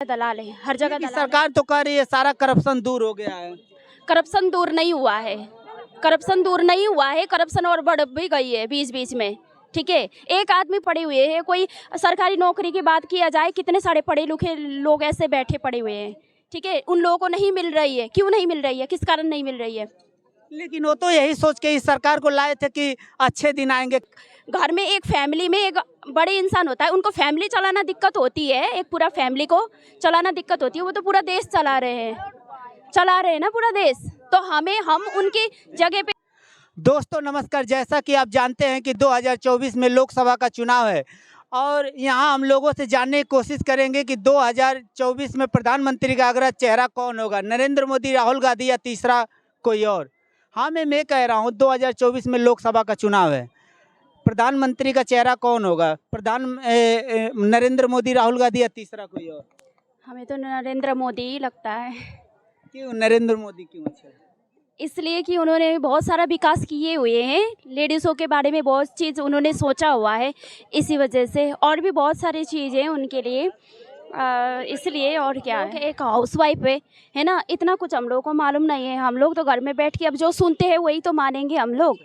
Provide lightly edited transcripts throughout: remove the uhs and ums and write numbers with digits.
दलाल है, हर जगह लेकिन दलाल है। सरकार तो कह रही है सारा करप्शन दूर हो गया है। करप्शन दूर नहीं हुआ है, करप्शन दूर नहीं हुआ है, करप्शन और बढ़ भी गई है बीच बीच में। ठीक है, एक आदमी पड़े हुए हैं, कोई सरकारी नौकरी की बात किया जाए, कितने सारे पढ़े लिखे लोग ऐसे बैठे पड़े हुए हैं। ठीक है, उन लोगों को नहीं मिल रही है, क्यों नहीं मिल रही है, किस कारण नहीं मिल रही है? लेकिन वो तो यही सोच के इस सरकार को लाए थे कि अच्छे दिन आएंगे। घर में एक फैमिली में एक बड़े इंसान होता है, उनको फैमिली चलाना दिक्कत होती है, एक पूरा फैमिली को चलाना दिक्कत होती है। वो तो पूरा देश चला रहे हैं ना पूरा देश। तो हम उनकी जगह पे। दोस्तों नमस्कार, जैसा कि आप जानते हैं कि 2024 में लोकसभा का चुनाव है और यहाँ हम लोगों से जानने की कोशिश करेंगे कि 2024 में प्रधानमंत्री का अगला चेहरा कौन होगा, नरेंद्र मोदी, राहुल गांधी या तीसरा कोई और। हाँ, मैं कह रहा हूँ 2024 में लोकसभा का चुनाव है, प्रधानमंत्री का चेहरा कौन होगा, नरेंद्र मोदी, राहुल गांधी या तीसरा कोई और। हमें तो नरेंद्र मोदी ही लगता है। क्यों नरेंद्र मोदी क्यों अच्छा है? इसलिए कि उन्होंने बहुत सारा विकास किए हुए हैं, लेडीज़ों के बारे में बहुत चीज़ उन्होंने सोचा हुआ है, इसी वजह से और भी बहुत सारी चीज़ें उनके लिए इसलिए। और क्या है, एक हाउसवाइफ है ना, इतना कुछ हम लोगों को मालूम नहीं है। हम लोग तो घर में बैठ के अब जो सुनते हैं वही तो मानेंगे हम लोग,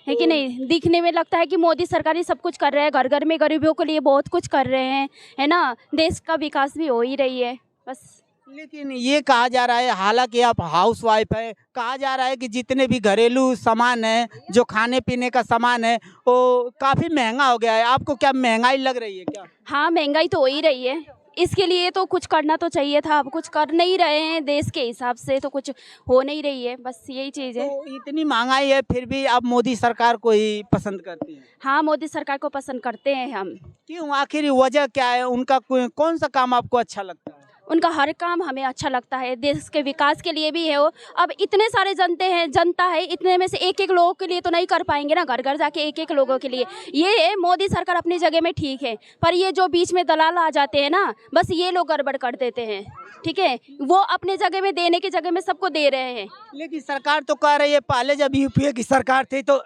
है कि नहीं? दिखने में लगता है कि मोदी सरकार ही सब कुछ कर रहा है, घर घर में गरीबों के लिए बहुत कुछ कर रहे हैं, है ना, देश का विकास भी हो ही रही है बस। लेकिन ये कहा जा रहा है, हालांकि आप हाउसवाइफ है, कहा जा रहा है कि जितने भी घरेलू सामान है, जो खाने पीने का सामान है, वो काफ़ी महंगा हो गया है। आपको क्या महंगाई लग रही है क्या? हाँ, महंगाई तो हो ही रही है, इसके लिए तो कुछ करना तो चाहिए था। अब कुछ कर नहीं रहे हैं, देश के हिसाब से तो कुछ हो नहीं रही है, बस यही चीज़ है। तो इतनी महंगाई है फिर भी आप मोदी सरकार को ही पसंद करती हैं? हाँ, मोदी सरकार को पसंद करते हैं हम। क्यों, आखिर वजह क्या है? उनका कौन सा काम आपको अच्छा लगता है? उनका हर काम हमें अच्छा लगता है, देश के विकास के लिए भी है वो। अब इतने सारे जनता है, इतने में से एक एक लोगों के लिए तो नहीं कर पाएंगे ना, घर घर जाके एक एक लोगों के लिए। ये मोदी सरकार अपनी जगह में ठीक है, पर ये जो बीच में दलाल आ जाते हैं ना, बस ये लोग गड़बड़ कर देते हैं। ठीक है, वो अपने जगह में देने की जगह में सबको दे रहे हैं। लेकिन सरकार तो कह रही है, पहले जब यूपीए की सरकार थी तो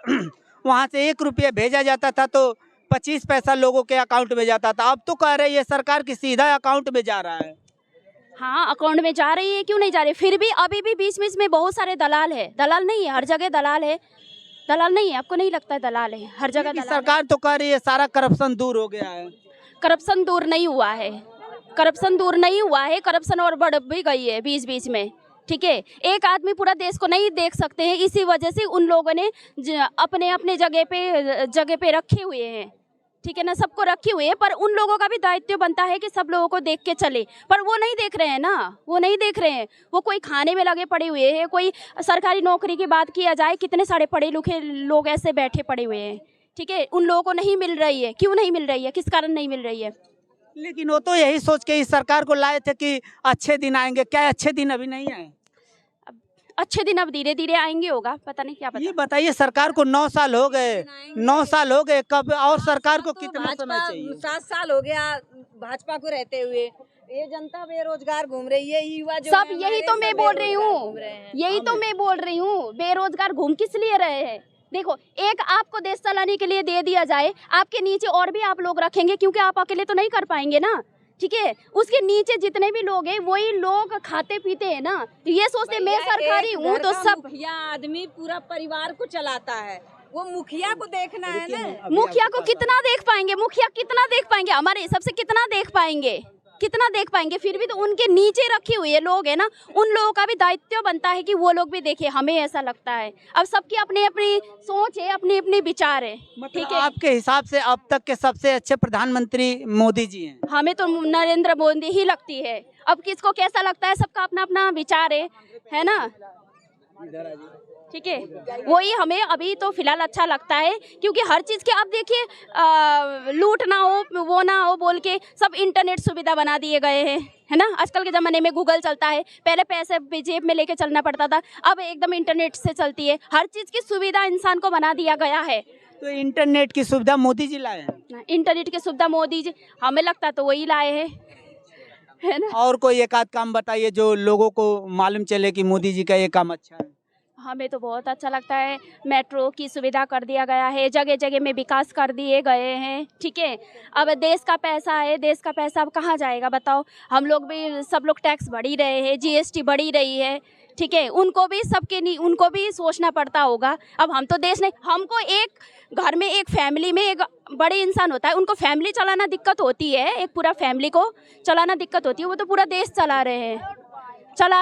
वहाँ से 1 रुपया भेजा जाता था तो 25 पैसा लोगों के अकाउंट में जाता था। अब तो कह रही है सरकार की सीधा अकाउंट में जा रहा है। हाँ, अकाउंट में जा रही है, क्यों नहीं जा रही? फिर भी अभी भी बीच बीच में बहुत सारे दलाल है। दलाल नहीं है, हर जगह दलाल है। दलाल नहीं है, आपको नहीं लगता है दलाल है? हर जगह दलाल है। सरकार तो कह रही है सारा करप्शन दूर हो गया है। करप्शन दूर नहीं हुआ है, करप्शन दूर नहीं हुआ है, करप्शन और बढ़ भी गई है बीच बीच में। ठीक है, एक आदमी पूरा देश को नहीं देख सकते हैं, इसी वजह से उन लोगों ने अपने अपने जगह पे रखे हुए हैं। ठीक है ना, सबको रखे हुए हैं, पर उन लोगों का भी दायित्व बनता है कि सब लोगों को देख के चले, पर वो नहीं देख रहे हैं ना, वो नहीं देख रहे हैं। वो कोई खाने में लगे पड़े हुए हैं, कोई सरकारी नौकरी की बात किया जाए, कितने सारे पढ़े लिखे लोग ऐसे बैठे पड़े हुए हैं। ठीक है, उन लोगों को नहीं मिल रही है, क्यों नहीं मिल रही है, किस कारण नहीं मिल रही है? लेकिन वो तो यही सोच के इस सरकार को लाए थे कि अच्छे दिन आएंगे। क्या अच्छे दिन अभी नहीं आए? अच्छे दिन अब धीरे धीरे आएंगे, होगा, पता नहीं, क्या पता। ये बताइए, सरकार को 9 साल हो गए, 9 साल हो गए, कब और सरकार को कितना समय चाहिए? 7 साल हो गया भाजपा को रहते हुए। ये जनता बेरोजगार घूम रही है, युवा जो सब है यही तो हमारे मैं सब बोल रही बेरोजगार हूँ, घूम रहे हैं। यही तो मैं बोल रही हूँ, बेरोजगार घूम किस लिए रहे हैं? देखो, एक आपको देश चलाने के लिए दे दिया जाए, आपके नीचे और भी आप लोग रखेंगे, क्योंकि आप अकेले तो नहीं कर पाएंगे ना। ठीक है, उसके नीचे जितने भी लोग हैं वही लोग खाते पीते हैं ना, तो ये सोचते मैं सरकारी हूँ तो सब। मुखिया आदमी पूरा परिवार को चलाता है, वो मुखिया को देखना है ना। मुखिया को कितना देख पाएंगे, मुखिया कितना देख पाएंगे, हमारे हिसाब से कितना देख पाएंगे, कितना देख पाएंगे? फिर भी तो उनके नीचे रखे हुए लोग हैं ना, उन लोगों का भी दायित्व बनता है कि वो लोग भी देखें, हमें ऐसा लगता है। अब सबकी अपनी अपनी सोच है, अपनी अपनी विचार है। ठीक है, आपके हिसाब से अब तक के सबसे अच्छे प्रधानमंत्री मोदी जी हैं? हमें तो नरेंद्र मोदी ही लगती है। अब किसको कैसा लगता है, सबका अपना अपना विचार है ना। ठीक है, वही हमें अभी तो फिलहाल अच्छा लगता है, क्योंकि हर चीज़ के अब देखिए लूट ना हो, वो ना हो बोल के सब इंटरनेट सुविधा बना दिए गए हैं, है ना। आजकल के ज़माने में गूगल चलता है, पहले पैसे जेब में लेके चलना पड़ता था, अब एकदम इंटरनेट से चलती है। हर चीज़ की सुविधा इंसान को बना दिया गया है। तो इंटरनेट की सुविधा मोदी जी लाए हैं? इंटरनेट की सुविधा मोदी जी, हमें लगता तो वही लाए हैं, है ना। और कोई एक आध काम बताइए जो लोगों को मालूम चले कि मोदी जी का ये काम अच्छा है। हमें तो बहुत अच्छा लगता है, मेट्रो की सुविधा कर दिया गया है, जगह जगह में विकास कर दिए गए हैं, ठीक है। अब देश का पैसा है, देश का पैसा अब कहाँ जाएगा बताओ। हम लोग भी, सब लोग टैक्स बढ़ ही रहे हैं, जीएसटी बढ़ी रही है, ठीक है। उनको भी, सबके नहीं, उनको भी सोचना पड़ता होगा। अब हम तो देश नहीं, हमको एक घर में, एक फैमिली में एक बड़े इंसान होता है, उनको फैमिली चलाना दिक्कत होती है, एक पूरा फैमिली को चलाना दिक्कत होती है। वो तो पूरा देश चला रहे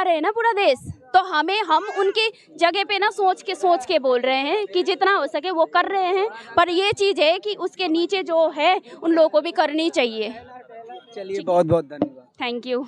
हैं ना पूरा देश। तो हम उनकी जगह पे ना सोच के बोल रहे हैं कि जितना हो सके वो कर रहे हैं, पर ये चीज़ है कि उसके नीचे जो है उन लोगों को भी करनी चाहिए। चलिए, बहुत बहुत धन्यवाद। Thank you.